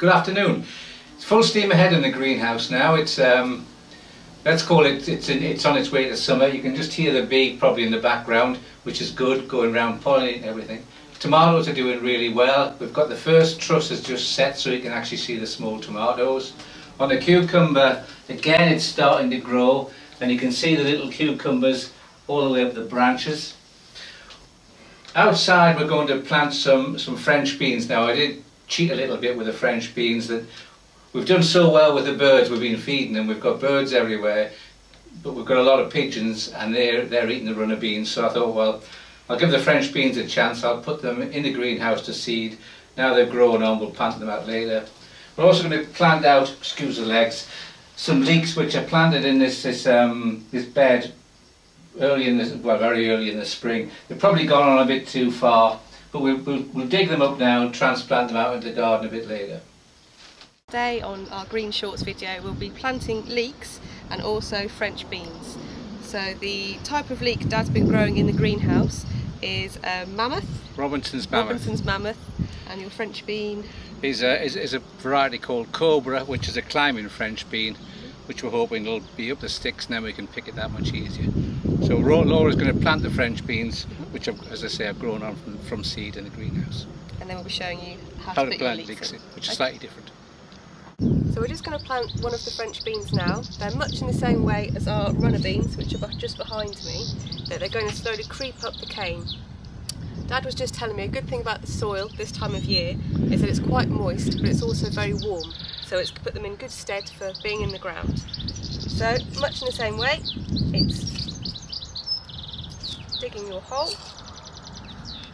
Good afternoon. It's full steam ahead in the greenhouse now. It's let's call it, it's on its way to summer. You can just hear the bee probably in the background, which is good, going around pollinating everything. Tomatoes are doing really well. We've got the first trusses just set so you can actually see the small tomatoes. On the cucumber, again it's starting to grow, and you can see the little cucumbers all the way up the branches. Outside we're going to plant some French beans now. I did cheat a little bit with the French beans. That we've done so well with the birds, we've been feeding them, we've got birds everywhere, but we've got a lot of pigeons and they're eating the runner beans, so I thought, well, I'll give the French beans a chance. I'll put them in the greenhouse to seed. Now they've grown on, we'll plant them out later. We're also going to plant out, excuse the legs, some leeks which are planted in this bed early in this, well, very early in the spring. They've probably gone on a bit too far, but we'll dig them up now and transplant them out into the garden a bit later. Today on our Green Shorts video we'll be planting leeks and also French beans. So the type of leek Dad's been growing in the greenhouse is mammoth. Robinson's mammoth. And your French bean is a variety called Cobra, which is a climbing French bean, which we're hoping will be up the sticks. Now we can pick it that much easier. So Laura's going to plant the French beans, which as I say have grown on from seed in the greenhouse. And then we'll be showing you how to plant leeks, which is slightly different. So we're just going to plant one of the French beans now. They're much in the same way as our runner beans, which are just behind me, that they're going to slowly creep up the cane. Dad was just telling me a good thing about the soil this time of year is that it's quite moist, but it's also very warm, so it's put them in good stead for being in the ground. So much in the same way, it's digging your hole,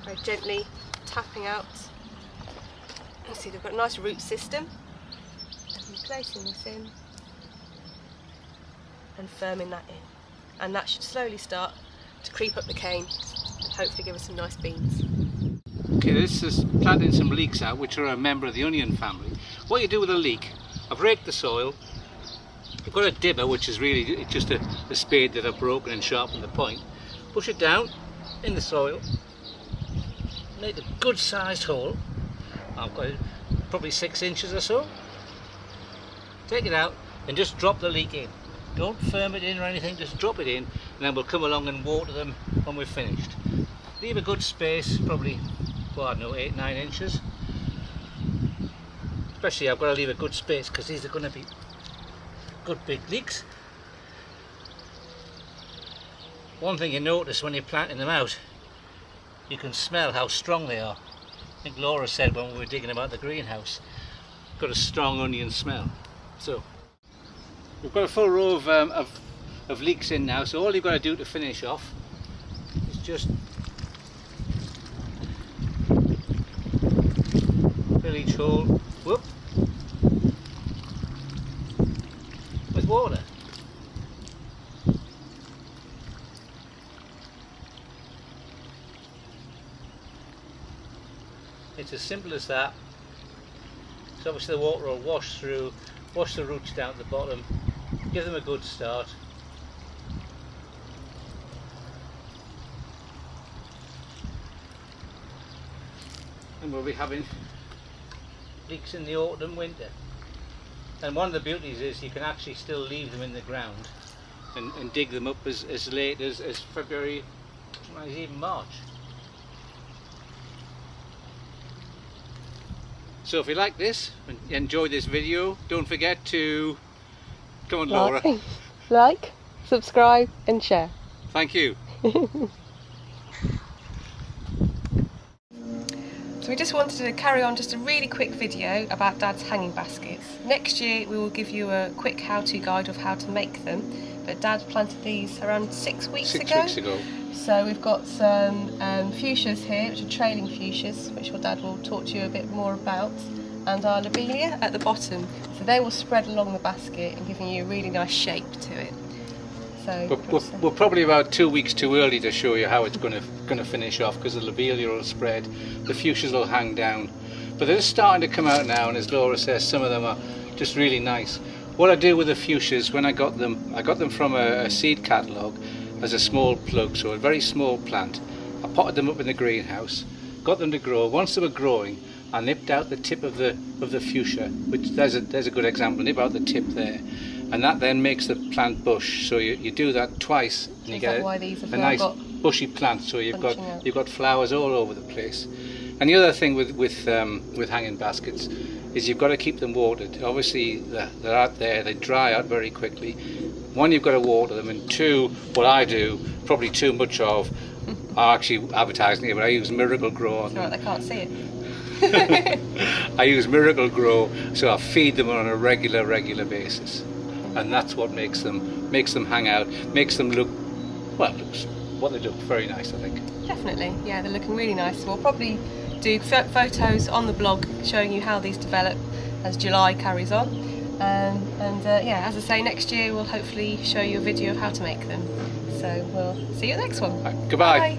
very gently tapping out. You see they've got a nice root system. Placing this in and firming that in, and that should slowly start to creep up the cane and hopefully give us some nice beans. Okay, this is planting some leeks out, which are a member of the onion family. What you do with a leek, I've raked the soil, I've got a dibber, which is really just a spade that I've broken and sharpened the point. Push it down in the soil, make a good sized hole. I've got probably 6 inches or so. Take it out and just drop the leek in. Don't firm it in or anything, just drop it in, and then we'll come along and water them when we've finished. Leave a good space, probably, well, I don't know, 8-9 inches. Especially I've got to leave a good space because these are going to be good big leeks. One thing you notice when you're planting them out, you can smell how strong they are. I think Laura said when we were digging them out the greenhouse, got a strong onion smell. So we've got a full row of leeks in now, so all you've got to do to finish off is just fill each hole with water. It's as simple as that. So obviously the water will wash the roots down at the bottom, give them a good start. And we'll be having leeks in the autumn, winter. And one of the beauties is you can actually still leave them in the ground and dig them up as late as February, sometimes even March. So if you like this and enjoy this video, don't forget to, come on Laura. Like, subscribe and share. Thank you. So we just wanted to carry on just a really quick video about Dad's hanging baskets. Next year we will give you a quick how-to guide of how to make them, but Dad planted these around 6 weeks ago. 6 weeks ago. So we've got some fuchsias here, which are trailing fuchsias, which Dad will talk to you a bit more about, and our lobelia at the bottom. So they will spread along the basket and giving you a really nice shape to it. So we're probably about 2 weeks too early to show you how it's going to finish off, because the lobelia will spread, the fuchsias will hang down, but they're just starting to come out now, and as Laura says, some of them are just really nice. What I do with the fuchsias, when I got them from a seed catalogue as a small plug, so a very small plant. I potted them up in the greenhouse, got them to grow. Once they were growing, I nipped out the tip of the fuchsia, which there's a good example. Nip out the tip there, and that then makes the plant bush. So you do that twice, and you get a nice bushy plant. So you've got flowers all over the place. And the other thing with hanging baskets is you've got to keep them watered. Obviously they're out there, they dry out very quickly. One, you've got to water them, and two, what I do, probably too much of, I'm actually advertising here, but I use Miracle Grow on them. Right, they can't see it. I use Miracle Grow, so I feed them on a regular basis, and that's what makes them hang out, makes them look, well, they look very nice, I think. Definitely, yeah, they're looking really nice. We'll probably do photos on the blog showing you how these develop as July carries on. Yeah, as I say, next year we'll hopefully show you a video of how to make them. So we'll see you at the next one. Right, goodbye. Bye.